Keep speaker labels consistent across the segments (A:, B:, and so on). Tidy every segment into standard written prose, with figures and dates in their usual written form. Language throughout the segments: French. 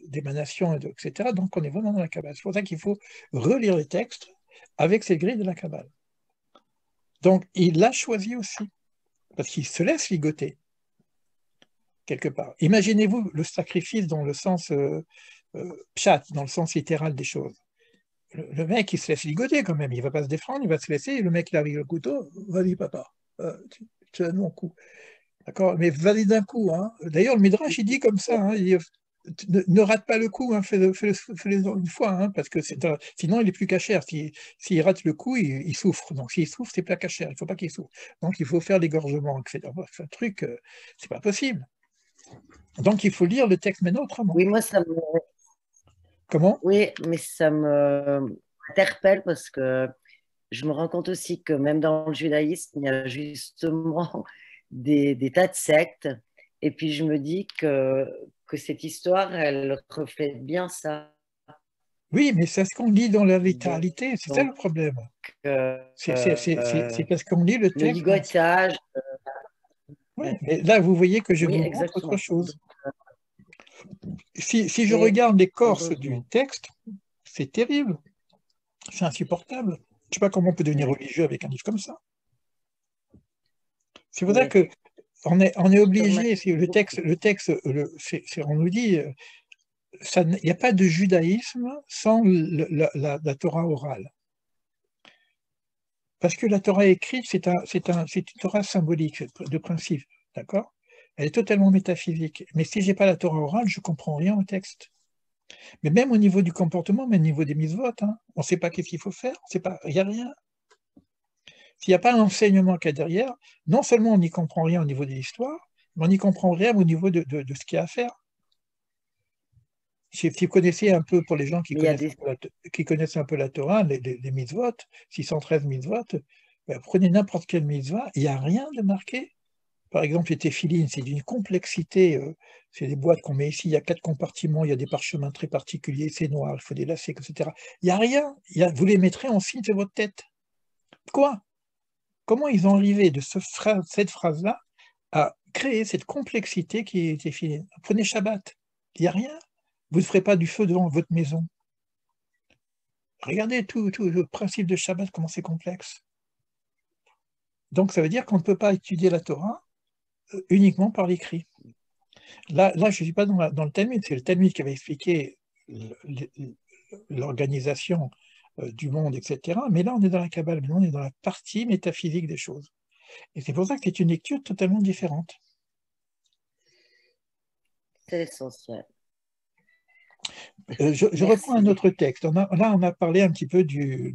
A: d'émanation, etc. Donc on est vraiment dans la Kabbale. C'est pour ça qu'il faut relire les textes avec cette grille de la Kabbale. Donc il l'a choisi aussi, parce qu'il se laisse ligoter, quelque part. Imaginez-vous le sacrifice dans le sens pshat, dans le sens littéral des choses. Le mec, il se laisse ligoter quand même, il ne va pas se défendre, il va se laisser, et le mec, il arrive au couteau, vas-y papa, tu donnes mon coup. D'accord? Mais vas-y d'un coup. Hein. D'ailleurs, le Midrash, il dit comme ça, hein, il dit, ne rate pas le coup, hein, fais-le une fois, hein, parce que sinon il est plus cachère. S'il rate le coup, il souffre. Donc s'il souffre, c'est pas cachère, il ne faut pas qu'il souffre. Donc il faut faire l'égorgement, etc. C'est un truc, c'est pas possible. Donc il faut lire le texte maintenant autrement.
B: Oui, moi,
A: Comment?
B: oui, mais ça me interpelle parce que je me rends compte aussi que même dans le judaïsme, il y a justement des tas de sectes. Et puis je me dis que cette histoire, elle reflète bien ça.
A: Oui, mais c'est ce qu'on lit dans la
B: Donc,
A: littéralité, c'est ça le problème. C'est
B: le
A: parce qu'on lit le texte.
B: ligotage,
A: Ouais, mais là, vous voyez que je
B: oui,
A: vous montre autre
B: exactement.
A: chose. Si je
B: Et
A: regarde l'écorce du
B: heureusement.
A: texte, c'est terrible, c'est insupportable. Je ne sais pas comment on peut devenir
B: Oui,
A: religieux avec un livre comme ça. C'est pour ça
B: oui.
A: que on est
B: Je te
A: obligé,
B: remercie
A: si
B: beaucoup.
A: on nous dit, il n'y a pas de judaïsme sans la Torah orale. Parce que la Torah écrite, c'est une Torah symbolique, de principe, d'accord? Elle est totalement métaphysique. Mais si je n'ai pas la Torah orale, je ne comprends rien au texte. Mais même au niveau du comportement, même au niveau des mises hein, on ne sait pas qu'est-ce qu'il faut faire, il n'y a rien. S'il n'y a pas l'enseignement qu'il y a derrière, non seulement on n'y comprend rien au niveau de l'histoire, mais on n'y comprend rien au niveau de ce qu'il y a à faire. Si vous connaissez un peu, pour les gens
B: Mais il y a des...
A: qui connaissent un peu la Torah, les mitzvot, 613 mitzvot, ben, prenez n'importe quelle mitzvah, il n'y a rien de marqué. Par exemple, les téphilines, c'est d'une complexité, c'est des boîtes qu'on met ici, il y a 4 compartiments, il y a des parchemins très particuliers, c'est noir, il faut des lacets, etc. Il n'y a rien, vous les mettrez en signe de votre tête. Quoi? Comment ils ont arrivé de cette phrase-là à créer cette complexité qui est téphilines? Prenez Shabbat, il n'y a rien. Vous ne ferez pas du feu devant votre maison. Regardez tout le principe de Shabbat, comment c'est complexe. Donc ça veut dire qu'on ne peut pas étudier la Torah uniquement par l'écrit. Là je ne suis pas dans le Talmud, c'est le Talmud qui avait expliqué l'organisation du monde, etc. Mais là, on est dans la Kabbale, on est dans la partie métaphysique des choses. Et c'est pour ça que c'est une lecture totalement différente.
B: C'est essentiel.
A: Je reprends
B: Merci
A: un autre
B: beaucoup.
A: texte. Là, on a parlé un petit peu du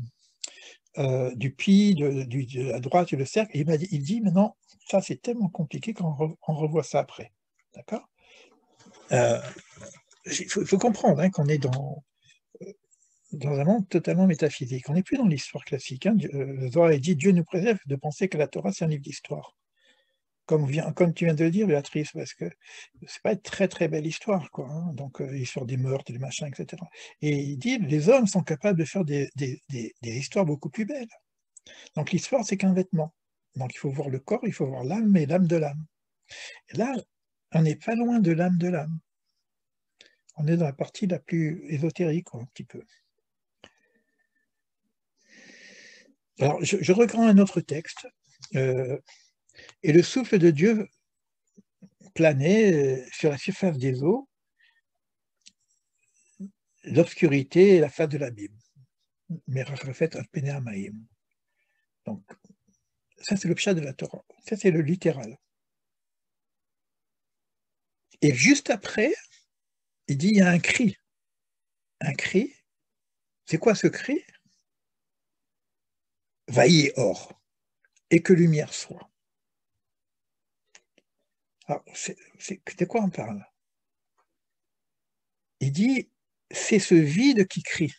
A: pi, de la droite et le cercle. Et il dit, mais non, ça c'est tellement compliqué qu'on revoit ça après. D'accord? Il faut comprendre hein, qu'on est dans un monde totalement métaphysique. On n'est plus dans l'histoire classique. Hein. Le Zohar a dit, Dieu nous préserve de penser que la Torah, c'est un livre d'histoire. Comme tu viens de le dire, Béatrice, parce que c'est pas une très très belle histoire, quoi. Hein. Donc, l'histoire des meurtres, des machins, etc. Et il dit, les hommes sont capables de faire des histoires beaucoup plus belles. Donc, l'histoire, c'est qu'un vêtement. Donc, il faut voir le corps, il faut voir l'âme et l'âme de l'âme. Et là, on n'est pas loin de l'âme de l'âme. On est dans la partie la plus ésotérique, quoi, un petit peu. Alors, je reprends un autre texte. Euh, et le souffle de Dieu planait sur la surface des eaux, l'obscurité et la face de l'abîme. Merachafet al-Peneamaim. Donc, ça, c'est le pshat de la Torah. Ça, c'est le littéral. Et juste après, il dit il y a un cri. Un cri. C'est quoi ce cri? Vaillez or, et que lumière soit. Alors, de quoi on parle? Il dit c'est ce vide qui crie.